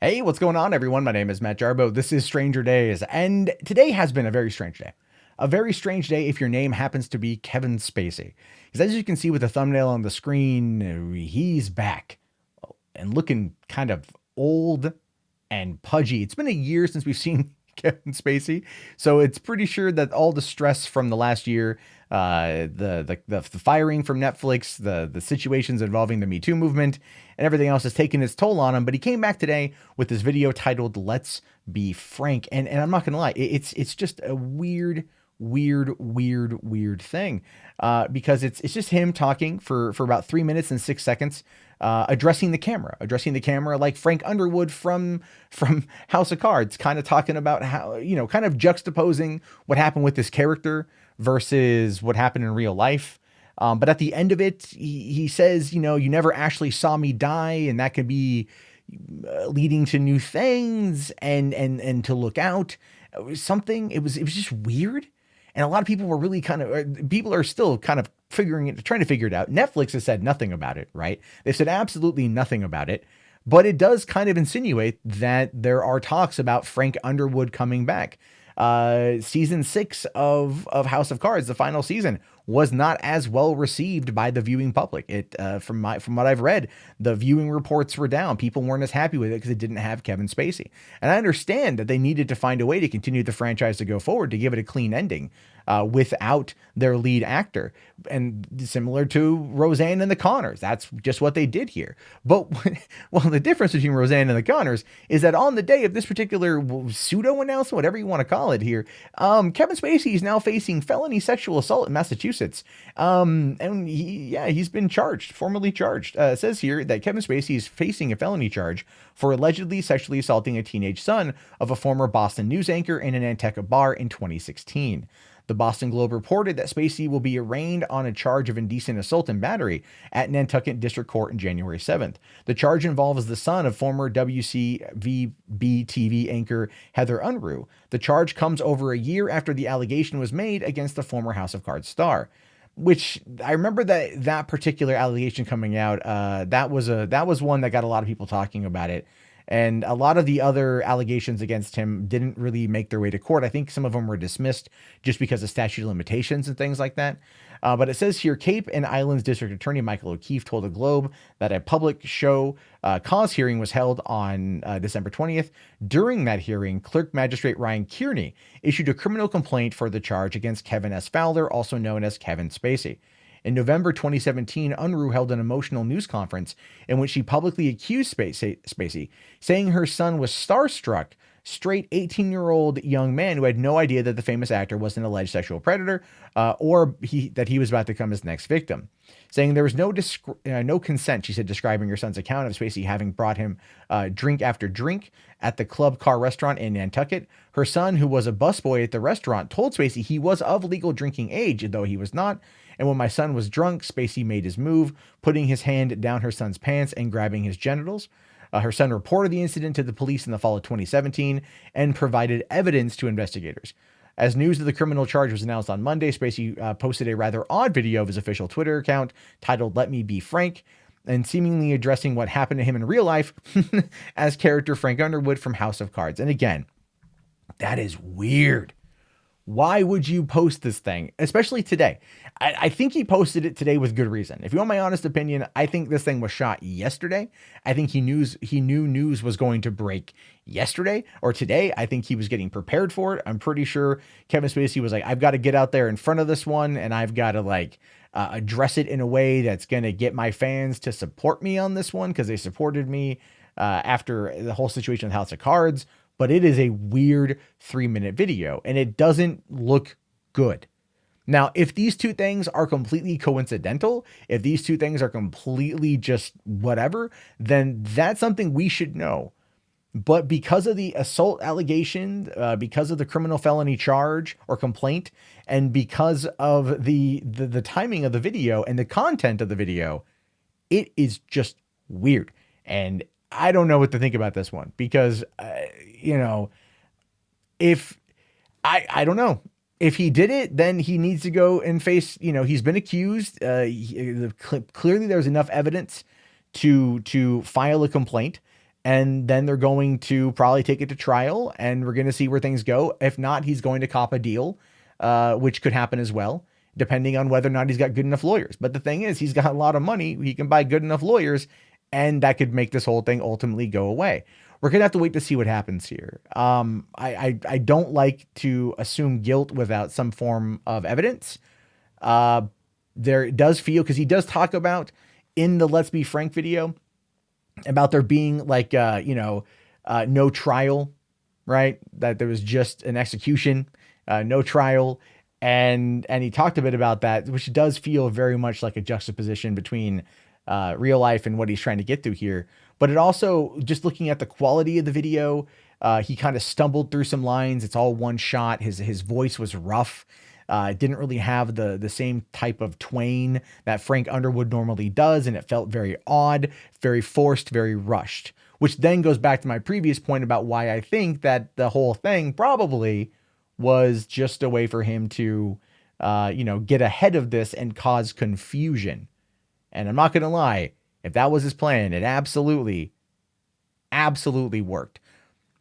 Hey, what's going on, everyone? My name is Matt Jarbo. This is Stranger Days, and today has been a very strange day. A very strange day if your name happens to be Kevin Spacey. Because as you can see with the thumbnail on the screen, he's back and looking kind of old and pudgy. It's been a year since we've seen Kevin Spacey, so it's pretty sure that all the stress from the last year, the firing from Netflix, the situations involving the Me Too movement, and everything else has taken its toll on him. But he came back today with this video titled "Let's Be Frank," and I'm not gonna lie, it's just a weird thing, because it's just him talking for about 3 minutes and 6 seconds, addressing the camera like Frank Underwood from House of Cards, kind of talking about how, kind of juxtaposing what happened with this character versus what happened in real life. But at the end of it, he says, you never actually saw me die, and that could be leading to new things and to look out. It was just weird. And a lot of people were really people are still kind of trying to figure it out. Netflix has said nothing about it, right? They've said absolutely nothing about it, but it does kind of insinuate that there are talks about Frank Underwood coming back. Season 6 of House of Cards, the final season, was not as well received by the viewing public. It from what I've read, the viewing reports were down. People weren't as happy with it because it didn't have Kevin Spacey. And I understand that they needed to find a way to continue the franchise to go forward, to give it a clean ending, without their lead actor. And similar to Roseanne and the Connors, that's just what they did here. But well, the difference between Roseanne and the Connors is that on the day of this particular pseudo announcement, whatever you want to call it here, Kevin Spacey is now facing felony sexual assault in Massachusetts. And he's been formally charged. It says here that Kevin Spacey is facing a felony charge for allegedly sexually assaulting a teenage son of a former Boston news anchor in a Nantucket bar in 2016. The Boston Globe reported that Spacey will be arraigned on a charge of indecent assault and battery at Nantucket District Court on January 7th. The charge involves the son of former WCVB TV anchor Heather Unruh. The charge comes over a year after the allegation was made against the former House of Cards star, which I remember that particular allegation coming out. That was one that got a lot of people talking about it. And a lot of the other allegations against him didn't really make their way to court. I think some of them were dismissed just because of statute of limitations and things like that. But it says here, Cape and Islands District Attorney Michael O'Keefe told the Globe that a public show cause hearing was held on December 20th. During that hearing, Clerk Magistrate Ryan Kearney issued a criminal complaint for the charge against Kevin S. Fowler, also known as Kevin Spacey. In November 2017, Unruh held an emotional news conference in which she publicly accused Spacey, saying her son was starstruck, straight 18-year-old young man who had no idea that the famous actor was an alleged sexual predator, or that he was about to become his next victim. Saying there was no consent, she said, describing her son's account of Spacey having brought him drink after drink at the Club Car restaurant in Nantucket. Her son, who was a busboy at the restaurant, told Spacey he was of legal drinking age, though he was not. And when my son was drunk, Spacey made his move, putting his hand down her son's pants and grabbing his genitals. Her son reported the incident to the police in the fall of 2017 and provided evidence to investigators. As news of the criminal charge was announced on Monday, Spacey posted a rather odd video of his official Twitter account titled "Let Me Be Frank," and seemingly addressing what happened to him in real life as character Frank Underwood from House of Cards. And again, that is weird. Why would you post this thing, especially today? I think he posted it today with good reason. If you want my honest opinion, I think this thing was shot yesterday. I think he knew news was going to break yesterday or today. I think he was getting prepared for it. I'm pretty sure Kevin Spacey was like, I've got to get out there in front of this one, and I've got to address it in a way that's going to get my fans to support me on this one, because they supported me after the whole situation with House of Cards. But it is a weird 3-minute video, and it doesn't look good. Now, if these two things are completely coincidental, if these two things are completely just whatever, then that's something we should know. But because of the assault allegation, because of the criminal felony charge or complaint, and because of the timing of the video and the content of the video, it is just weird. And I don't know what to think about this one, because, if I don't know. If he did it, then he needs to go and face, he's been accused. Clearly there's enough evidence to file a complaint. And then they're going to probably take it to trial, and we're going to see where things go. If not, he's going to cop a deal, which could happen as well, depending on whether or not he's got good enough lawyers. But the thing is, he's got a lot of money. He can buy good enough lawyers, and that could make this whole thing ultimately go away. We're going to have to wait to see what happens here. I don't like to assume guilt without some form of evidence. There does feel, because he does talk about in the Let's Be Frank video about there being like, no trial, right? That there was just an execution, no trial. And he talked a bit about that, which does feel very much like a juxtaposition between real life and what he's trying to get through here. But it also, just looking at the quality of the video, he kind of stumbled through some lines. It's all one shot. His voice was rough. It didn't really have the same type of twang that Frank Underwood normally does, and it felt very odd, very forced, very rushed, which then goes back to my previous point about why I think that the whole thing probably was just a way for him to, get ahead of this and cause confusion. And I'm not going to lie, if that was his plan, it absolutely, absolutely worked.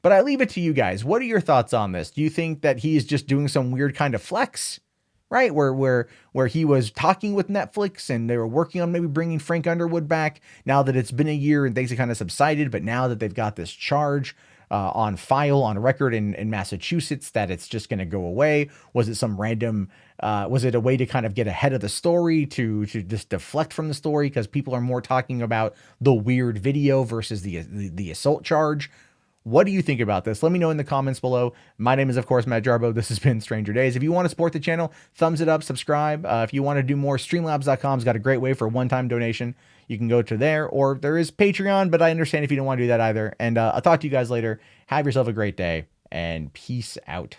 But I leave it to you guys. What are your thoughts on this? Do you think that he is just doing some weird kind of flex, right? Where he was talking with Netflix and they were working on maybe bringing Frank Underwood back now that it's been a year and things have kind of subsided, but now that they've got this charge on file, on record in Massachusetts, that it's just going to go away? Was it some random, was it a way to kind of get ahead of the story, to just deflect from the story because people are more talking about the weird video versus the assault charge? What do you think about this? Let me know in the comments below. My name is, of course, Matt Jarbo. This has been Stranger Days. If you want to support the channel, thumbs it up, subscribe. If you want to do more, streamlabs.com's got a great way for a one-time donation. You can go to there, or there is Patreon, but I understand if you don't want to do that either. And I'll talk to you guys later. Have yourself a great day, and peace out.